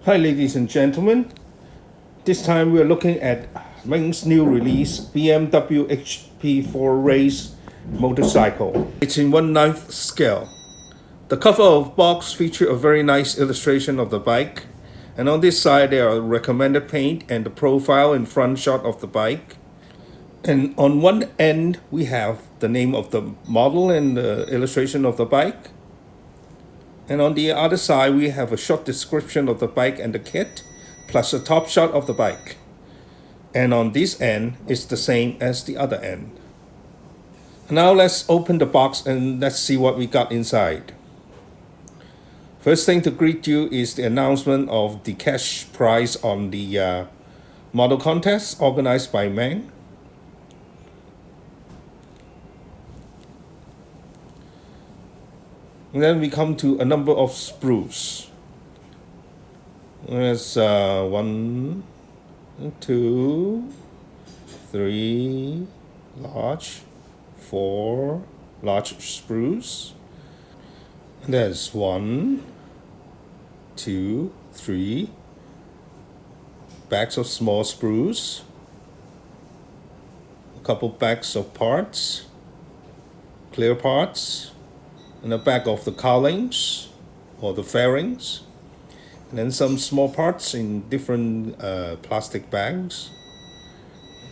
Hi ladies and gentlemen, this time we're looking at Meng's new release BMW HP4 Race motorcycle. It's in 1/9 scale. The cover of box features a very nice illustration of the bike, and on this side there are recommended paint and the profile and front shot of the bike. And on one end we have the name of the model and the illustration of the bike. And on the other side, we have a short description of the bike and the kit, plus a top shot of the bike. And on this end, it's the same as the other end. Now let's open the box and let's see what we got inside. First thing to greet you is the announcement of the cash prize on the model contest organized by Meng. And then we come to a number of sprues. There's 1, 2, 3 large, 4 large sprues. And there's 1, 2, 3 bags of small sprues, a couple bags of parts, clear parts, and a bag of the cowlings or the fairings, and then some small parts in different plastic bags,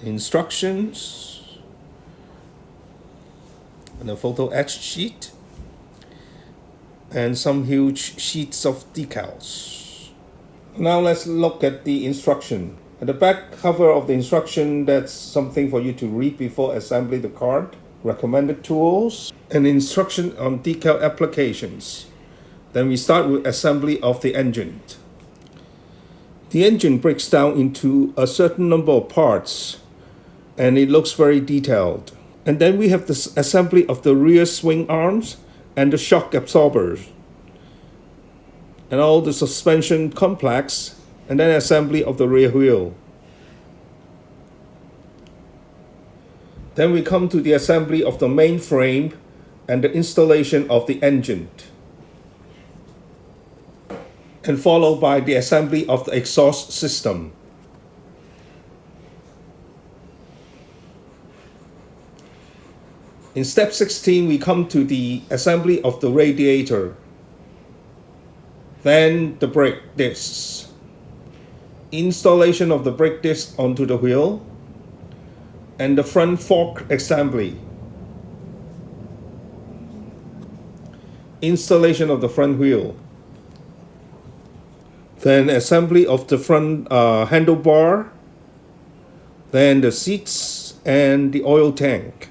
instructions, and a photo etch sheet, and some huge sheets of decals. Now let's look at the instruction. At the back cover of the instruction, that's something for you to read before assembling the card. Recommended tools, and instruction on decal applications. Then we start with assembly of the engine. The engine breaks down into a certain number of parts and it looks very detailed. And then we have the assembly of the rear swing arms and the shock absorbers and all the suspension complex, and then assembly of the rear wheel. Then we come to the assembly of the main frame and the installation of the engine, and followed by the assembly of the exhaust system. In step 16, we come to the assembly of the radiator, then the brake discs, installation of the brake disc onto the wheel, and the front fork assembly, installation of the front wheel, then assembly of the front handlebar, then the seats and the oil tank,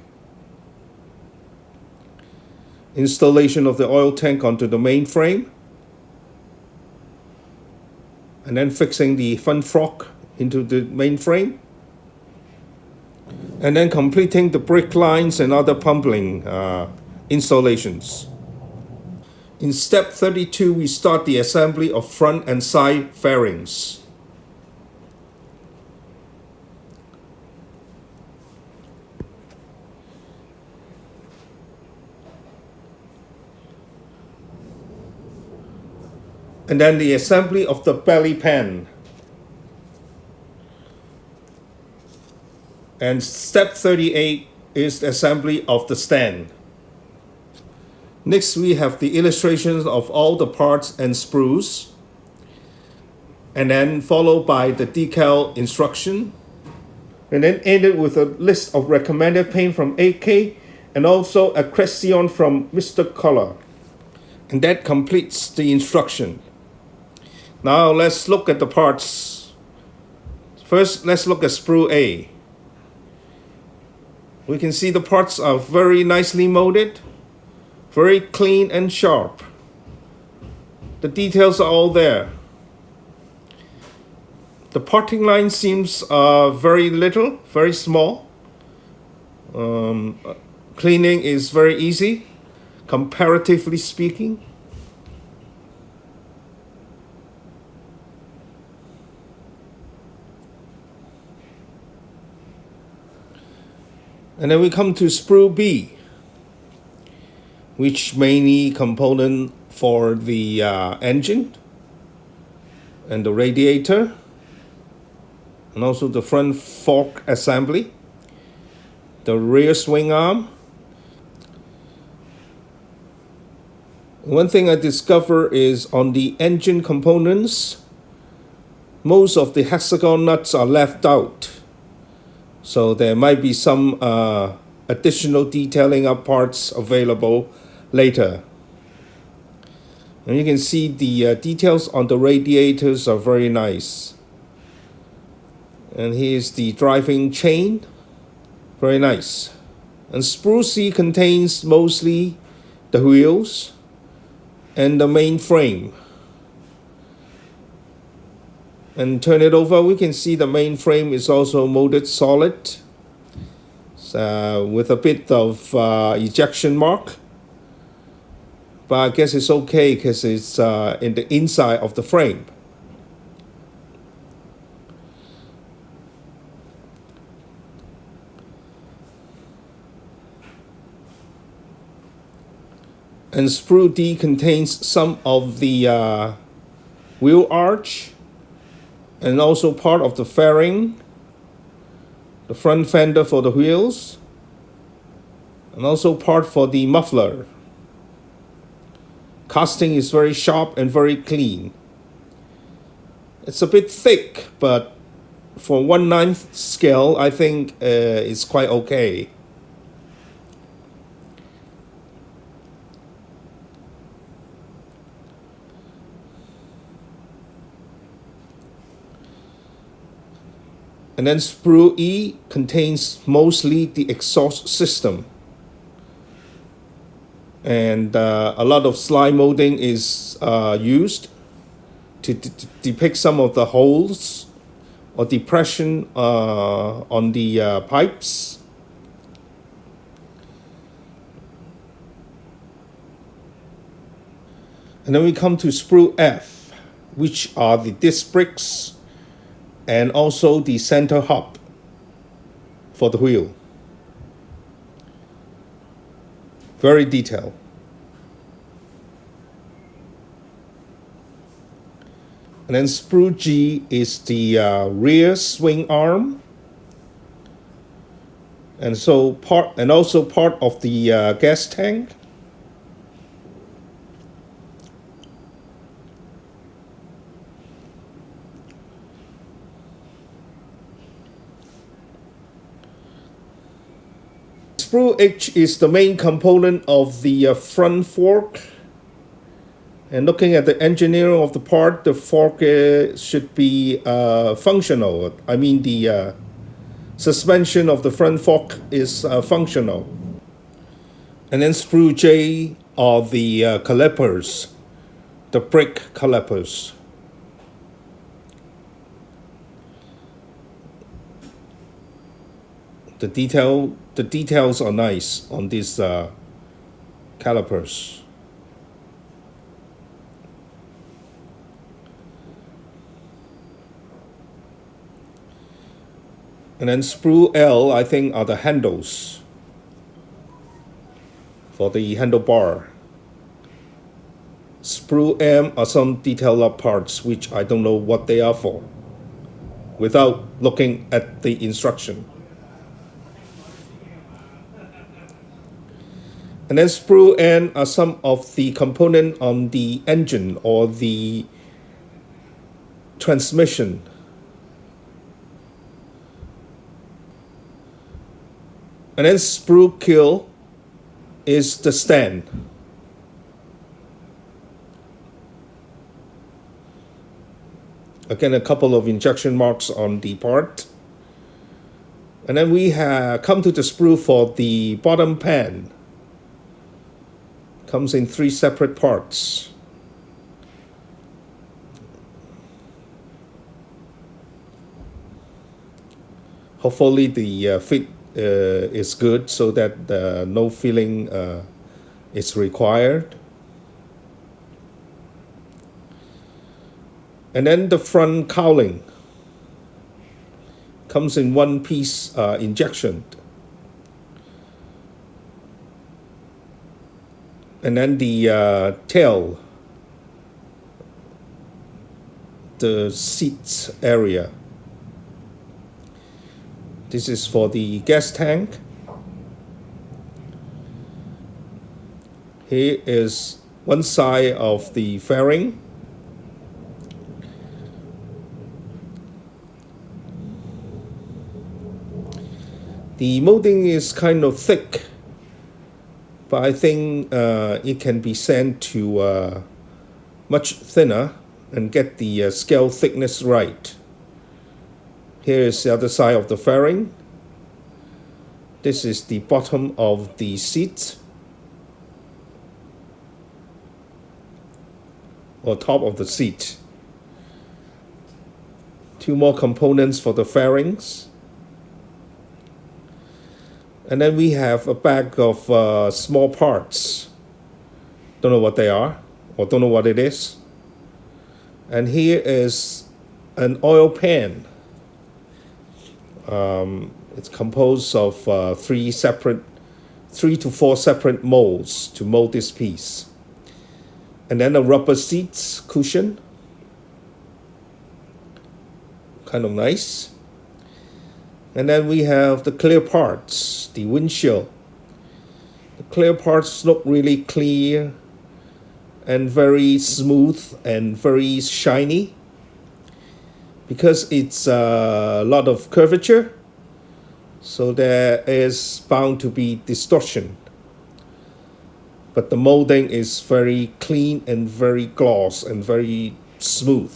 installation of the oil tank onto the main frame, and then fixing the front fork into the main frame, and then completing the brake lines and other pumping installations. In step 32, we start the assembly of front and side fairings. And then the assembly of the belly pan. And step 38 is the assembly of the stand. Next, we have the illustrations of all the parts and sprues, and then followed by the decal instruction, and then ended with a list of recommended paint from AK and also a question from Mr. Color. And that completes the instruction. Now let's look at the parts. First, let's look at sprue A. We can see the parts are very nicely molded, very clean and sharp. The details are all there. The parting line seems very little, very small. Cleaning is very easy, comparatively speaking. And then we come to sprue B, which mainly component for the engine. and the radiator, and also the front fork assembly, the rear swing arm. One thing I discovered is on the engine components, most of the hexagon nuts are left out. So there might be some additional detailing up parts available later. And you can see the details on the radiators are very nice. And here's the driving chain, very nice. And sprue C contains mostly the wheels and the main frame. And turn it over, we can see the main frame is also molded solid with a bit of ejection mark. But I guess it's okay because it's in the inside of the frame. And sprue D contains some of the wheel arch and also part of the fairing, the front fender for the wheels, and also part for the muffler. Casting is very sharp and very clean. It's a bit thick, but for 1/9 scale, I think it's quite okay. And then sprue E contains mostly the exhaust system. And a lot of slide molding is used to depict some of the holes or depression on the pipes. And then we come to sprue F, which are the disc brakes and also the center hub for the wheel. Very detailed. And then sprue G is the rear swing arm, and also part of the gas tank. Sprue H is the main component of the front fork. And looking at the engineering of the part, the fork should be functional. I mean, the suspension of the front fork is functional. And then sprue J are the calipers, the brake calipers. The details are nice on these calipers. And then sprue L, I think, are the handles for the handlebar. Sprue M are some detailed up parts which I don't know what they are for without looking at the instruction. And then sprue N are some of the component on the engine or the transmission. And then sprue Q is the stand. Again, a couple of injection marks on the part. And then we have come to the sprue for the bottom pan. Comes in 3 separate parts. Hopefully the fit is good so that no filling is required. And then the front cowling comes in 1-piece injection. And then the tail the seats area. This is for the gas tank. Here is one side of the fairing. The molding is kind of thick, but I think it can be sent to much thinner and get the scale thickness right. Here is the other side of the fairing. This is the bottom of the seat, or top of the seat. Two more components for the fairings. And then we have a bag of small parts. Don't know what they are, or don't know what it is. And here is an oil pan. It's composed of 3 to 4 separate molds to mold this piece. And then a rubber seats cushion. Kind of nice. And then we have the clear parts, the windshield. The clear parts look really clear and very smooth and very shiny, because it's a lot of curvature, so there is bound to be distortion. But the molding is very clean and very gloss and very smooth.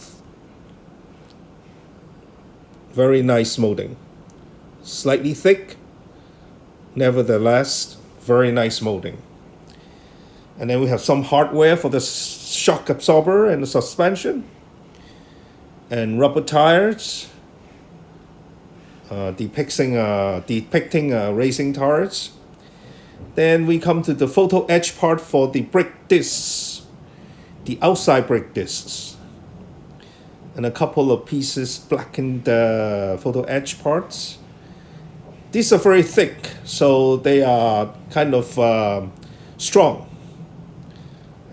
Very nice molding. Slightly thick, nevertheless, very nice molding. And then we have some hardware for the shock absorber and the suspension, and rubber tires, depicting racing tires. Then we come to the photo etch part for the brake discs, the outside brake discs, and a couple of pieces blackened photo etch parts. These are very thick, so they are kind of strong.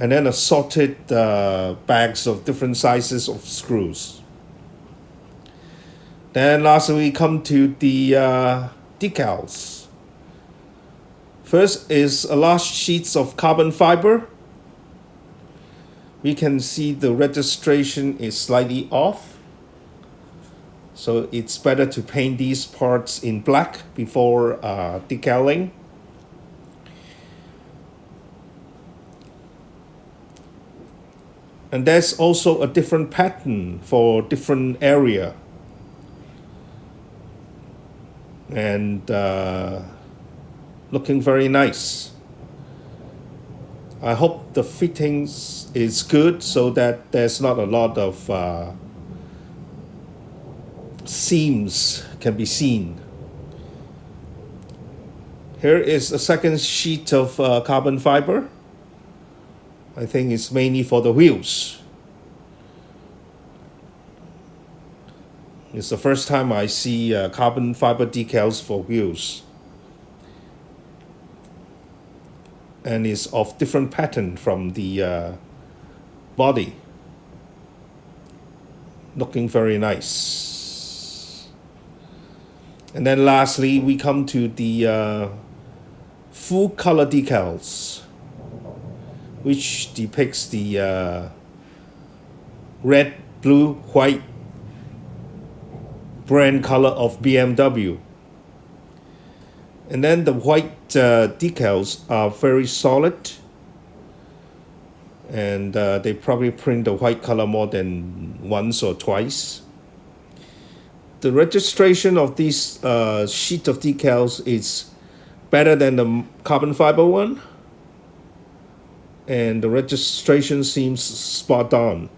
And then assorted bags of different sizes of screws. Then lastly, we come to the decals. First is a large sheet of carbon fiber. We can see the registration is slightly off. So it's better to paint these parts in black before decaling. And there's also a different pattern for different area. And looking very nice. I hope the fittings is good so that there's not a lot of seams can be seen. Here is a second sheet of carbon fiber. I think it's mainly for the wheels. It's the first time I see carbon fiber decals for wheels. And it's of different pattern from the body. Looking very nice. And then lastly, we come to the full color decals, which depicts the red, blue, white brand color of BMW. And then the white decals are very solid, and they probably print the white color more than once or twice. The registration of this sheet of decals is better than the carbon fiber one, and the registration seems spot on.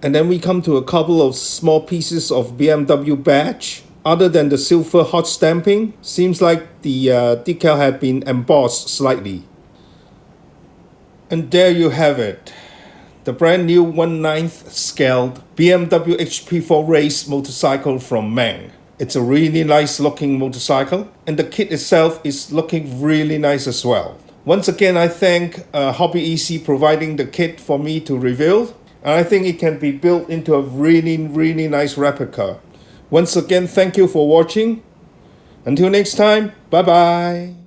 And then we come to a couple of small pieces of BMW badge. Other than the silver hot stamping, seems like the decal had been embossed slightly. And there you have it. The brand new 1/9 scaled BMW HP4 Race motorcycle from Meng. It's a really nice looking motorcycle, and the kit itself is looking really nice as well. Once again, I thank Hobby Easy providing the kit for me to reveal. And I think it can be built into a really nice replica. Once again, thank you for watching. Until next time, bye bye.